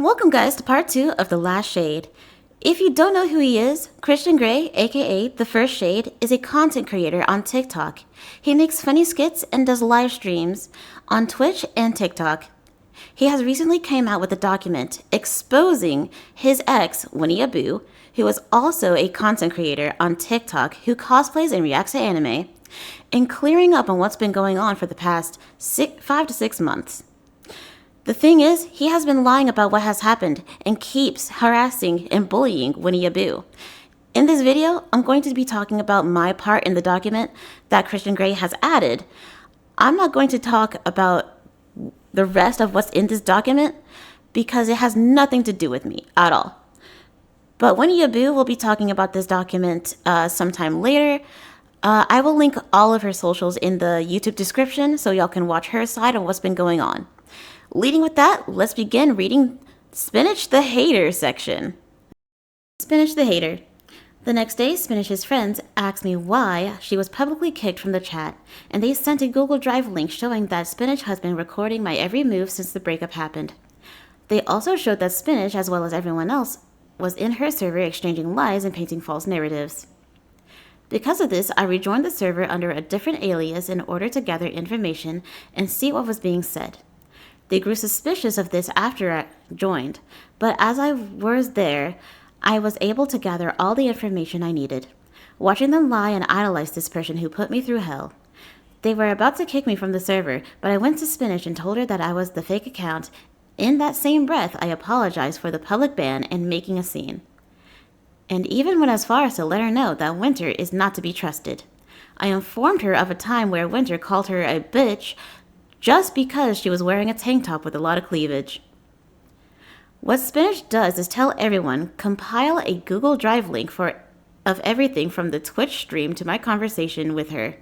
Welcome guys to part 2 of The Last Shade. If you don't know who he is, Christian Grey, aka TheFirstShade, is a content creator on TikTok. He makes funny skits and does live streams on Twitch and TikTok. He has recently came out with a document exposing his ex, Winnie Abu, who is also a content creator on TikTok who cosplays and reacts to anime, and clearing up on what's been going on for the past 5 to 6 months. The thing is, he has been lying about what has happened and keeps harassing and bullying Winnie Abu. In this video, I'm going to be talking about my part in the document that Christian Grey has added. I'm not going to talk about the rest of what's in this document because it has nothing to do with me at all. But Winnie Abu will be talking about this document sometime later. I will link all of her socials in the YouTube description so y'all can watch her side of what's been going on. Leading with that, let's begin reading Spinach the Hater section. Spinach the Hater. The next day, Spinach's friends asked me why she was publicly kicked from the chat, and they sent a Google Drive link showing that Spinach has been recording my every move since the breakup happened. They also showed that Spinach, as well as everyone else, was in her server exchanging lies and painting false narratives. Because of this, I rejoined the server under a different alias in order to gather information and see what was being said. They grew suspicious of this after I joined, but as I was there, I was able to gather all the information I needed. Watching them lie and idolize this person who put me through hell. They were about to kick me from the server, but I went to Spinach and told her that I was the fake account. In that same breath, I apologized for the public ban and making a scene. And even went as far as to let her know that Winter is not to be trusted. I informed her of a time where Winter called her a bitch just because she was wearing a tank top with a lot of cleavage. What Spinach does is tell everyone, compile a Google Drive link of everything from the Twitch stream to my conversation with her.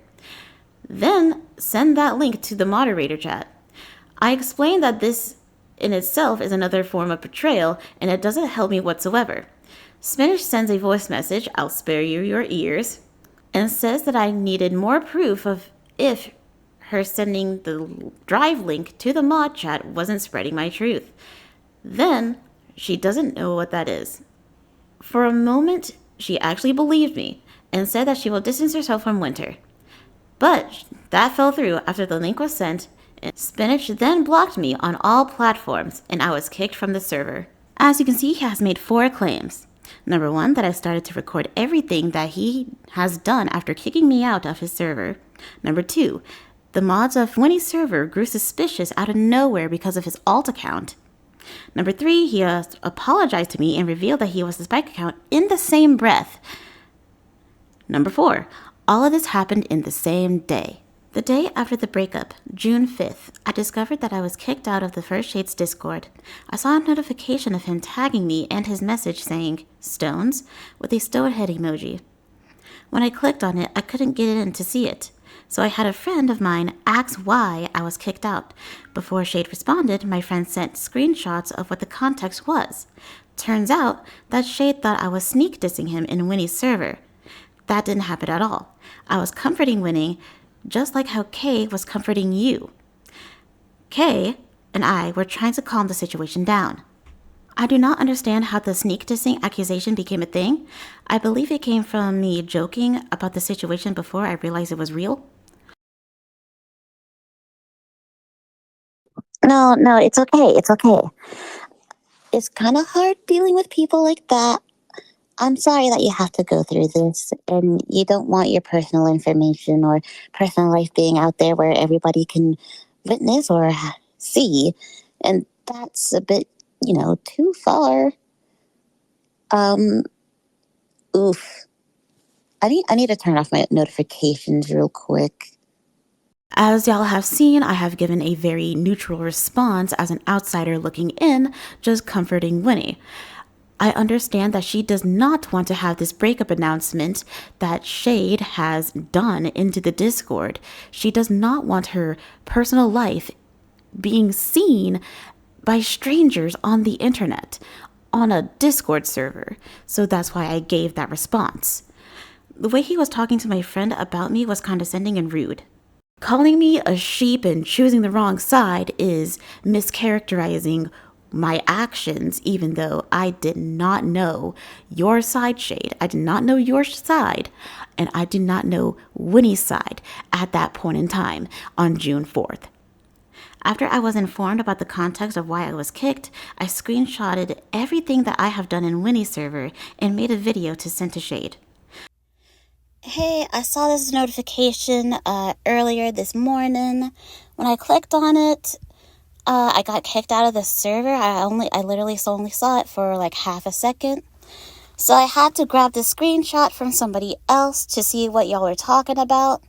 Then send that link to the moderator chat. I explained that this in itself is another form of betrayal and it doesn't help me whatsoever. Spinach sends a voice message, I'll spare you your ears, and says that I needed more proof of if her sending the drive link to the mod chat wasn't spreading my truth. Then, she doesn't know what that is. For a moment, she actually believed me and said that she will distance herself from Winter. But that fell through after the link was sent, and Spinach then blocked me on all platforms, and I was kicked from the server. As you can see, he has made 4 claims. Number 1, that I started to record everything that he has done after kicking me out of his server. Number 2, the mods of Winnie's server grew suspicious out of nowhere because of his alt account. Number 3, he apologized to me and revealed that he was the spike account in the same breath. Number 4, all of this happened in the same day. The day after the breakup, June 5th, I discovered that I was kicked out of TheFirstShade's Discord. I saw a notification of him tagging me and his message saying, Stones, with a stone head emoji. When I clicked on it, I couldn't get in to see it. So I had a friend of mine ask why I was kicked out. Before Shade responded, my friend sent screenshots of what the context was. Turns out that Shade thought I was sneak dissing him in Winnie's server. That didn't happen at all. I was comforting Winnie, just like how Kay was comforting you. Kay and I were trying to calm the situation down. I do not understand how the sneak dissing accusation became a thing. I believe it came from me joking about the situation before I realized it was real. No, it's okay. It's okay. It's kind of hard dealing with people like that. I'm sorry that you have to go through this and you don't want your personal information or personal life being out there where everybody can witness or see. And that's a bit, too far. Oof. I need to turn off my notifications real quick. As y'all have seen, I have given a very neutral response as an outsider looking in, just comforting Winnie. I understand that she does not want to have this breakup announcement that Shade has done into the Discord. She does not want her personal life being seen by strangers on the internet, on a Discord server. So that's why I gave that response. The way he was talking to my friend about me was condescending and rude. Calling me a sheep and choosing the wrong side is mischaracterizing my actions, even though I did not know your side, Shade. I did not know your side, and I did not know Winnie's side at that point in time on June 4th. After I was informed about the context of why I was kicked, I screenshotted everything that I have done in Winnie's server and made a video to send to Shade. Hey, I saw this notification earlier this morning. When I clicked on it, I got kicked out of the server. I literally only saw it for like half a second. So I had to grab the screenshot from somebody else to see what y'all were talking about.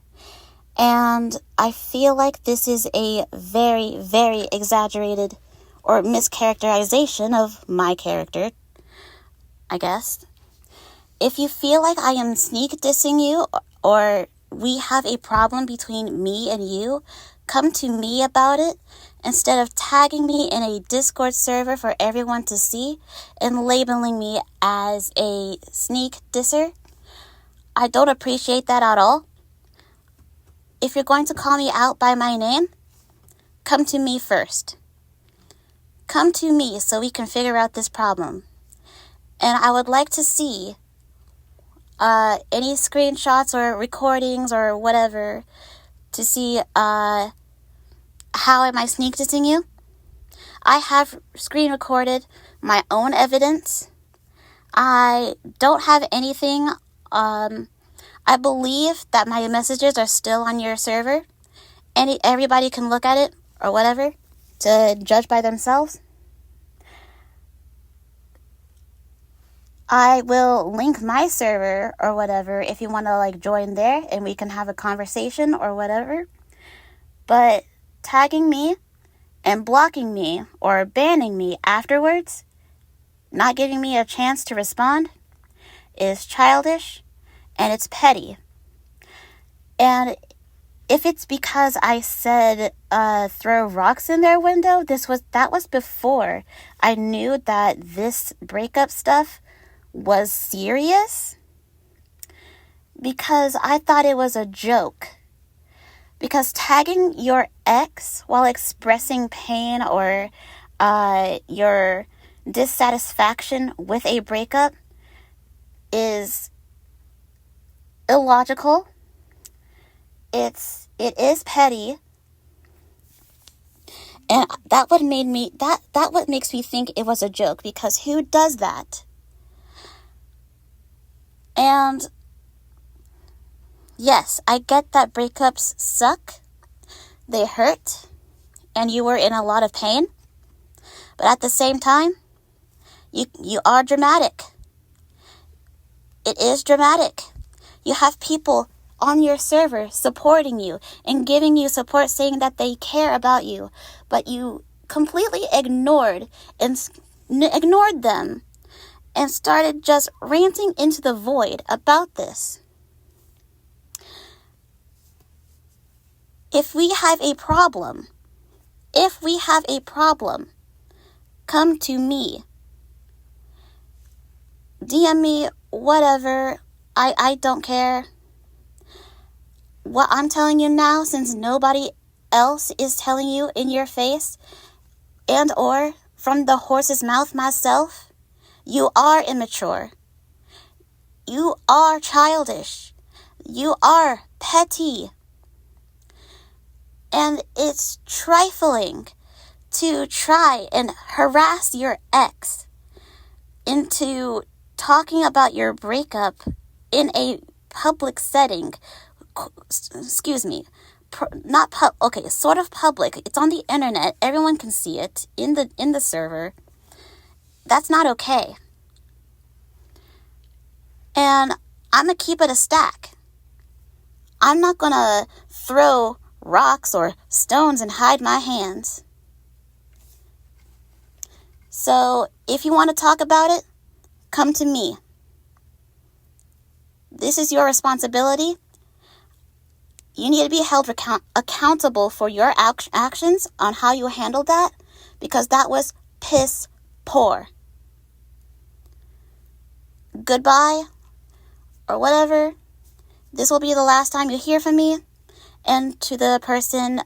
And I feel like this is a very, very exaggerated or mischaracterization of my character, I guess. If you feel like I am sneak dissing you or we have a problem between me and you, come to me about it instead of tagging me in a Discord server for everyone to see and labeling me as a sneak disser. I don't appreciate that at all. If you're going to call me out by my name, come to me first. Come to me so we can figure out this problem. And I would like to see any screenshots or recordings or whatever to see how am I sneak dissing you. I have screen recorded my own evidence. I don't have anything. I believe that my messages are still on your server. Everybody can look at it or whatever to judge by themselves. I will link my server or whatever if you want to like join there and we can have a conversation or whatever. But tagging me and blocking me or banning me afterwards, not giving me a chance to respond, is childish and it's petty. And if it's because I said throw rocks in their window, that was before I knew that this breakup stuff was serious, because I thought it was a joke. Because tagging your ex while expressing pain or your dissatisfaction with a breakup is illogical. It is petty. And that what makes me think it was a joke, because who does that? And yes, I get that breakups suck. They hurt. And you were in a lot of pain. But at the same time, you are dramatic. It is dramatic. You have people on your server supporting you and giving you support, saying that they care about you. But you completely ignored them and started just ranting into the void about this. If we have a problem, come to me. DM me, whatever. I don't care. What I'm telling you now, since nobody else is telling you in your face, and or from the horse's mouth myself, you are immature. You are childish. You are petty. And it's trifling to try and harass your ex into talking about your breakup in a public setting. Excuse me. Sort of public. It's on the internet. Everyone can see it in the server. That's not okay. And I'm going to keep it a stack. I'm not going to throw rocks or stones and hide my hands. So if you want to talk about it, come to me. This is your responsibility. You need to be held accountable for your actions on how you handled that, because that was piss poor. Goodbye, or whatever. This will be the last time you hear from me. And to the person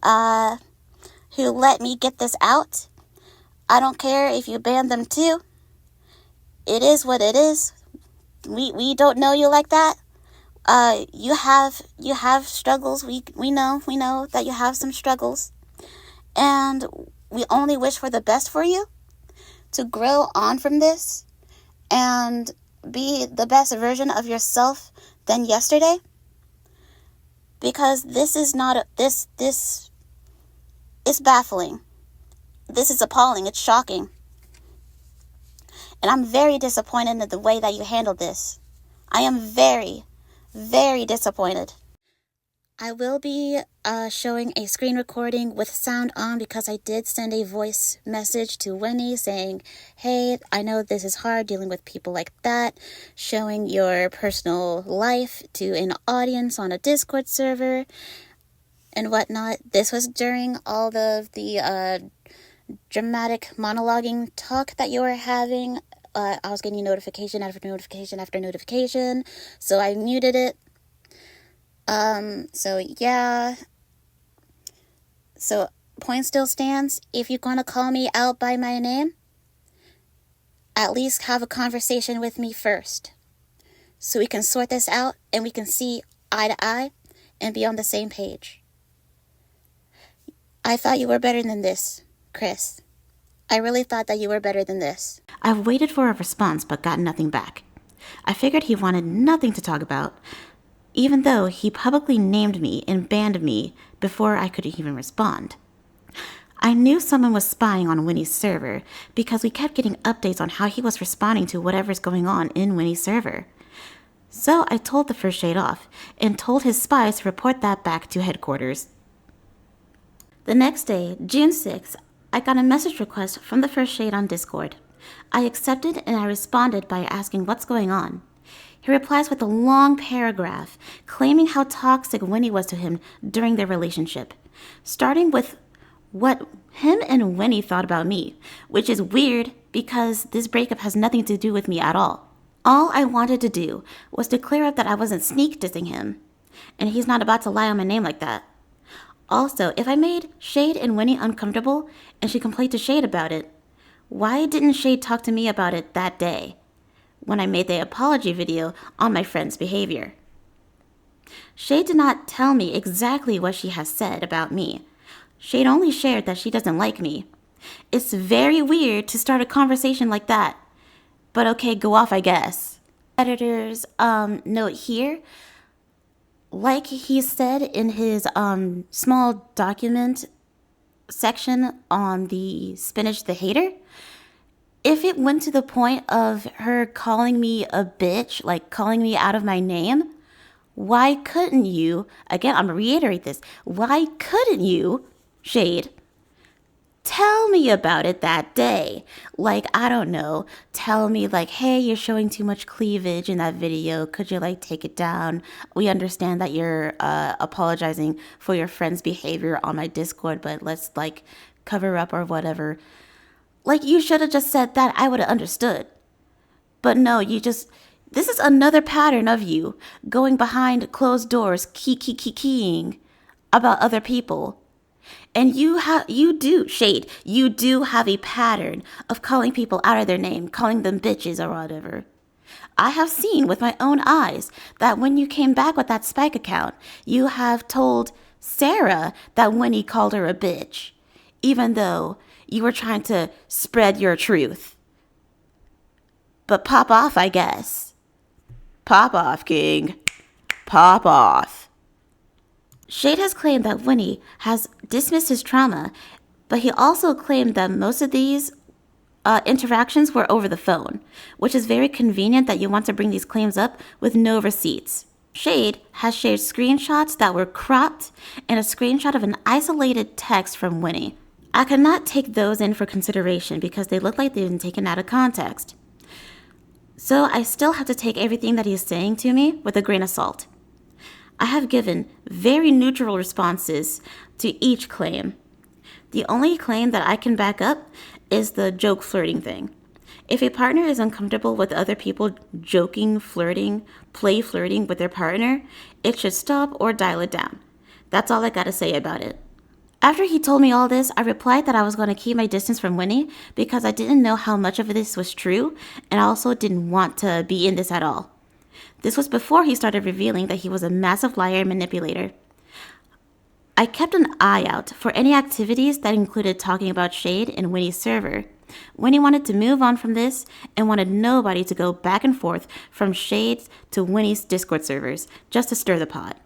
who let me get this out, I don't care if you ban them too. It is what it is. We don't know you like that. You have struggles. We know that you have some struggles, and we only wish for the best for you to grow on from this and be the best version of yourself than yesterday. Because this is not this is baffling. This is appalling. It's shocking. And I'm very disappointed in the way that you handled this. I am very, very disappointed. I will be showing a screen recording with sound on because I did send a voice message to Winnie saying, hey, I know this is hard dealing with people like that, showing your personal life to an audience on a Discord server and whatnot. This was during all of the dramatic monologuing talk that you were having. I was getting notification after notification after notification, so I muted it. So yeah. So point still stands. If you're gonna call me out by my name, at least have a conversation with me first, so we can sort this out and we can see eye to eye and be on the same page. I thought you were better than this, Chris. I really thought that you were better than this. I've waited for a response but got nothing back. I figured he wanted nothing to talk about, even though he publicly named me and banned me before I could even respond. I knew someone was spying on Winnie's server because we kept getting updates on how he was responding to whatever's going on in Winnie's server. So I told TheFirstShade off and told his spies to report that back to headquarters. The next day, June 6th, I got a message request from TheFirstShade on Discord. I accepted and I responded by asking what's going on. He replies with a long paragraph claiming how toxic Winnie was to him during their relationship, starting with what him and Winnie thought about me, which is weird because this breakup has nothing to do with me at all. All I wanted to do was to clear up that I wasn't sneak dissing him, and he's not about to lie on my name like that. Also, if I made Shade and Winnie uncomfortable and she complained to Shade about it, why didn't Shade talk to me about it that day when I made the apology video on my friend's behavior? Shade did not tell me exactly what she has said about me. Shade only shared that she doesn't like me. It's very weird to start a conversation like that. But okay, go off, I guess. Editor's note here. Like he said in his small document section on the Spinach The Hater, if it went to the point of her calling me a bitch, like calling me out of my name, why couldn't you, again, I'm going to reiterate this, why couldn't you, Shade, tell me about it that day? Like, I don't know, tell me like, hey, you're showing too much cleavage in that video. Could you like take it down? We understand that you're apologizing for your friend's behavior on my Discord, but let's like cover up or whatever. Like, you should have just said that. I would have understood. But no, this is another pattern of you going behind closed doors, keying about other people. And you do, Shade, you do have a pattern of calling people out of their name, calling them bitches or whatever. I have seen with my own eyes that when you came back with that Spike account, you have told Sarah that Winnie called her a bitch, even though you were trying to spread your truth. But pop off, I guess. Pop off, King. Pop off. Shade has claimed that Winnie has dismissed his trauma, but he also claimed that most of these interactions were over the phone, which is very convenient that you want to bring these claims up with no receipts. Shade has shared screenshots that were cropped and a screenshot of an isolated text from Winnie. I cannot take those in for consideration because they look like they've been taken out of context. So I still have to take everything that he's saying to me with a grain of salt. I have given very neutral responses to each claim. The only claim that I can back up is the joke flirting thing. If a partner is uncomfortable with other people joking, flirting, play flirting with their partner, it should stop or dial it down. That's all I gotta say about it. After he told me all this, I replied that I was going to keep my distance from Winnie because I didn't know how much of this was true, and I also didn't want to be in this at all. This was before he started revealing that he was a massive liar and manipulator. I kept an eye out for any activities that included talking about Shade in Winnie's server. Winnie wanted to move on from this and wanted nobody to go back and forth from Shade to Winnie's Discord servers just to stir the pot.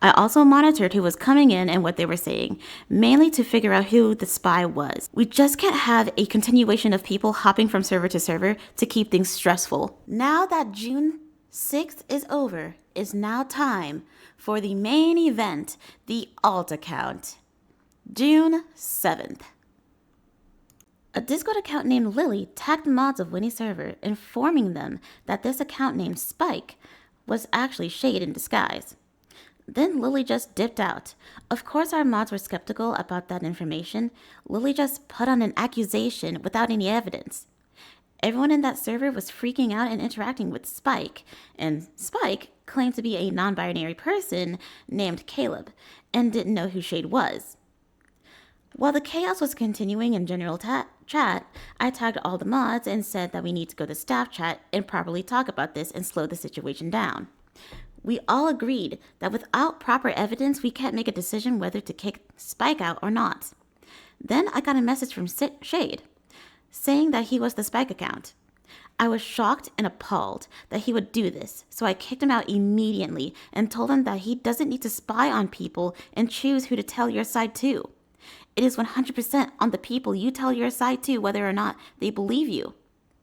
I also monitored who was coming in and what they were saying, mainly to figure out who the spy was. We just can't have a continuation of people hopping from server to server to keep things stressful. Now that June 6th is over, it's now time for the main event, the alt account. June 7th. A Discord account named Lily tagged the mods of Winnie's server, informing them that this account named Spike was actually Shade in disguise. Then Lily just dipped out. Of course, our mods were skeptical about that information. Lily just put on an accusation without any evidence. Everyone in that server was freaking out and interacting with Spike, and Spike claimed to be a non-binary person named Caleb and didn't know who Shade was. While the chaos was continuing in general chat, I tagged all the mods and said that we need to go to staff chat and properly talk about this and slow the situation down. We all agreed that without proper evidence, we can't make a decision whether to kick Spike out or not. Then I got a message from Shade saying that he was the Spike account. I was shocked and appalled that he would do this, so I kicked him out immediately and told him that he doesn't need to spy on people and choose who to tell your side to. It is 100% on the people you tell your side to whether or not they believe you.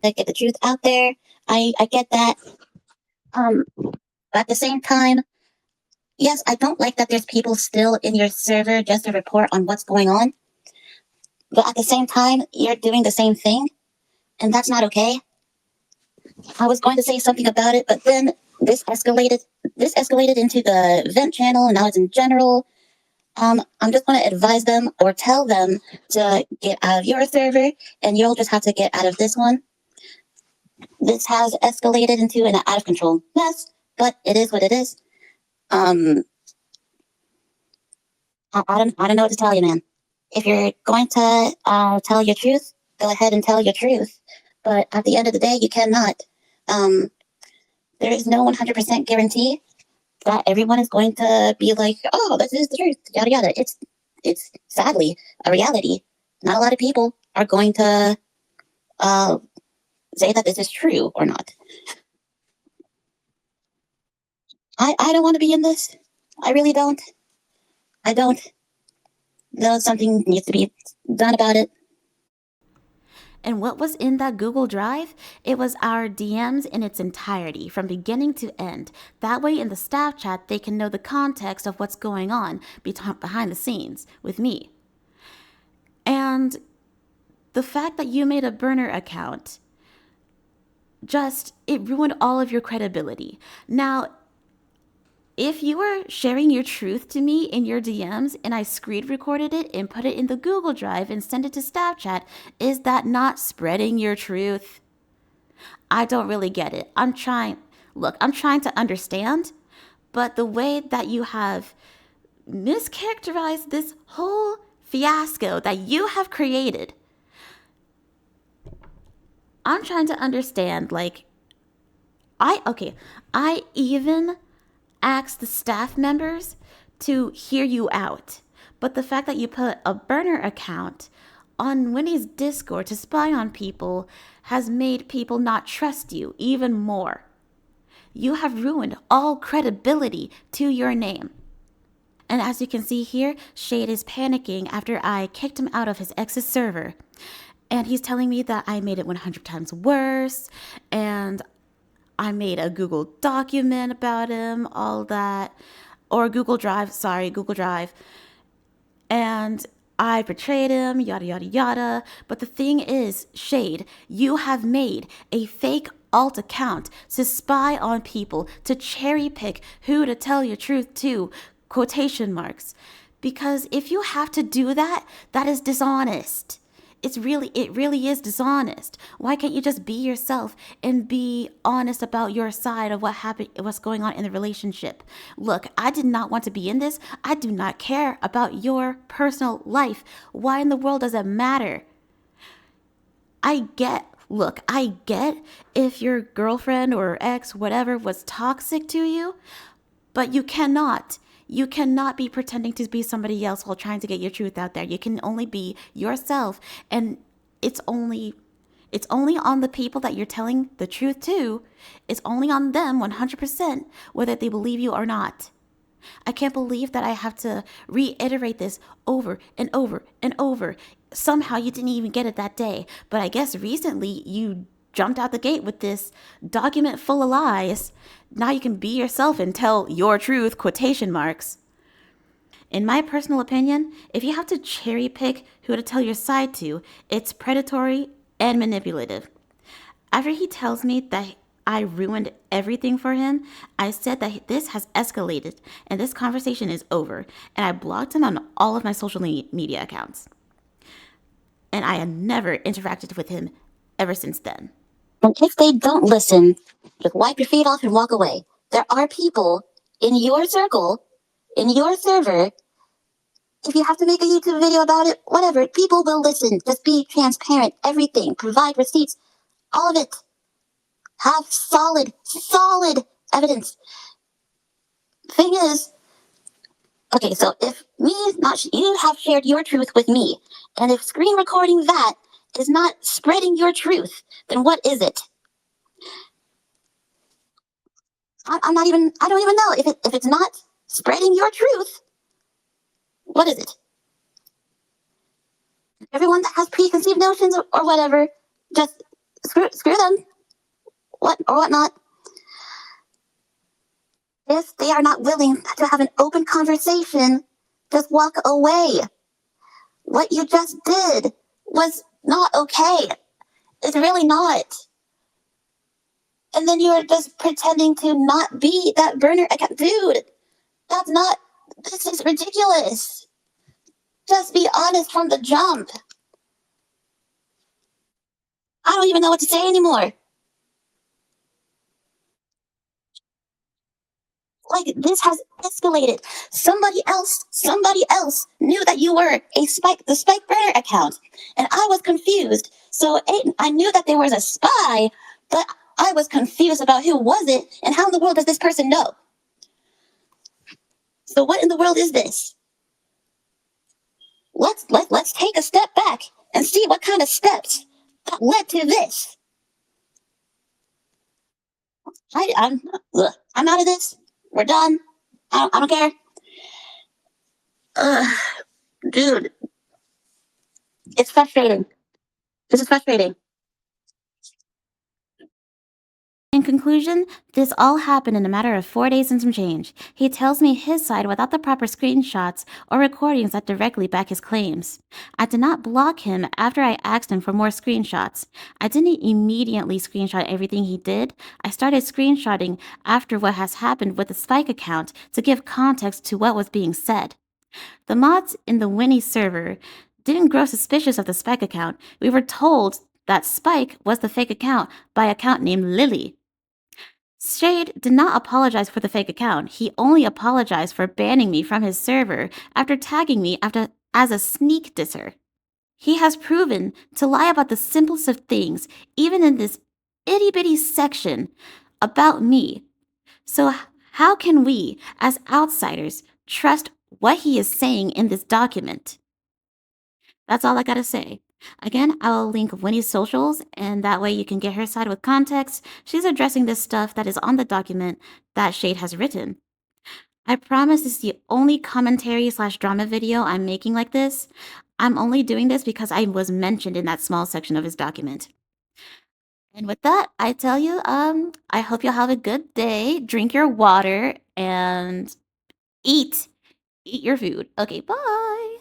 To get the truth out there, I get that. But at the same time, yes, I don't like that there's people still in your server just to report on what's going on. But at the same time, you're doing the same thing, and that's not okay. I was going to say something about it, but then this escalated into the vent channel, and now it's in general. I'm just going to advise them or tell them to get out of your server, and you'll just have to get out of this one. This has escalated into an out of control mess, but it is what it is. I don't know what to tell you, man. If you're going to tell your truth, go ahead and tell your truth. But at the end of the day, you cannot. There is no 100% guarantee that everyone is going to be like, oh, this is the truth, yada yada. It's sadly a reality. Not a lot of people are going to say that this is true or not. I don't want to be in this. I really don't. I don't. Though something needs to be done about it. And what was in that Google Drive? It was our DMs in its entirety, from beginning to end. That way, in the staff chat, they can know the context of what's going on behind the scenes with me. And the fact that you made a burner account, it ruined all of your credibility. Now, if you were sharing your truth to me in your DMs and I screen recorded it and put it in the Google Drive and sent it to staff chat, is that not spreading your truth? I don't really get it. I'm trying to understand, but the way that you have mischaracterized this whole fiasco that you have created, I'm trying to understand, I even ask the staff members to hear you out. But the fact that you put a burner account on Winnie's Discord to spy on people has made people not trust you even more. You have ruined all credibility to your name. And as you can see here, Shade is panicking after I kicked him out of his ex's server. And he's telling me that I made it 100 times worse, and I made a Google document about him, all that. Or Google Drive. And I betrayed him, yada, yada, yada. But the thing is, Shade, you have made a fake alt account to spy on people, to cherry pick who to tell your truth to, quotation marks. Because if you have to do that, that is dishonest. it really is dishonest. Why can't you just be yourself and be honest about your side of what happened, what's going on in the relationship? Look, I did not want to be in this. I do not care about your personal life. Why in the world does it matter? I get if your girlfriend or ex, whatever, was toxic to you, but you cannot be pretending to be somebody else while trying to get your truth out there. You can only be yourself. And it's only it's only on the people that you're telling the truth to. It's only on them 100% whether they believe you or not. I can't believe that I have to reiterate this over and over and over. Somehow you didn't even get it that day, but I guess recently you jumped out the gate with this document full of lies. Now you can be yourself and tell your truth, quotation marks. In my personal opinion, if you have to cherry pick who to tell your side to, it's predatory and manipulative. After he tells me that I ruined everything for him, I said that this has escalated and this conversation is over, and I blocked him on all of my social media accounts. And I have never interacted with him ever since then. And if they don't listen, just wipe your feet off and walk away. There are people in your circle, in your server. If you have to make a YouTube video about it, whatever, people will listen. Just be transparent. Everything. Provide receipts. All of it. Have solid evidence. Thing is, okay, so if you have shared your truth with me, and if screen recording that is not spreading your truth, then what is it? I don't even know if it's not spreading your truth. What is it? Everyone that has preconceived notions or whatever, just screw them. What or whatnot. If they are not willing to have an open conversation, just walk away. What you just did was not okay. It's really not. And then you are just pretending to not be that burner account. Dude, that's not, this is ridiculous. Just be honest from the jump. I don't even know what to say anymore. Like, this has escalated. Somebody else knew that you were the Spike burner account. And I was confused. So I knew that there was a spy, but I was confused about who was it and how in the world does this person know? So what in the world is this? Let's take a step back and see what kind of steps that led to this. I'm out of this. We're done. I don't care. Dude, it's frustrating. This is frustrating. In conclusion, this all happened in a matter of 4 days and some change. He tells me his side without the proper screenshots or recordings that directly back his claims. I did not block him after I asked him for more screenshots. I didn't immediately screenshot everything he did. I started screenshotting after what has happened with the Spike account to give context to what was being said. The mods in the Winnie server didn't grow suspicious of the Spike account. We were told that Spike was the fake account by an account named Lily. Shade did not apologize for the fake account. He only apologized for banning me from his server after tagging me as a sneak disser. He has proven to lie about the simplest of things, even in this itty-bitty section about me. So how can we, as outsiders, trust what he is saying in this document? That's all I gotta say. Again, I'll link Winnie's socials, and that way you can get her side with context. She's addressing this stuff that is on the document that Shade has written. I promise this is the only commentary/drama video I'm making like this. I'm only doing this because I was mentioned in that small section of his document. And with that, I tell you, I hope you'll have a good day. Drink your water and eat your food. Okay, bye.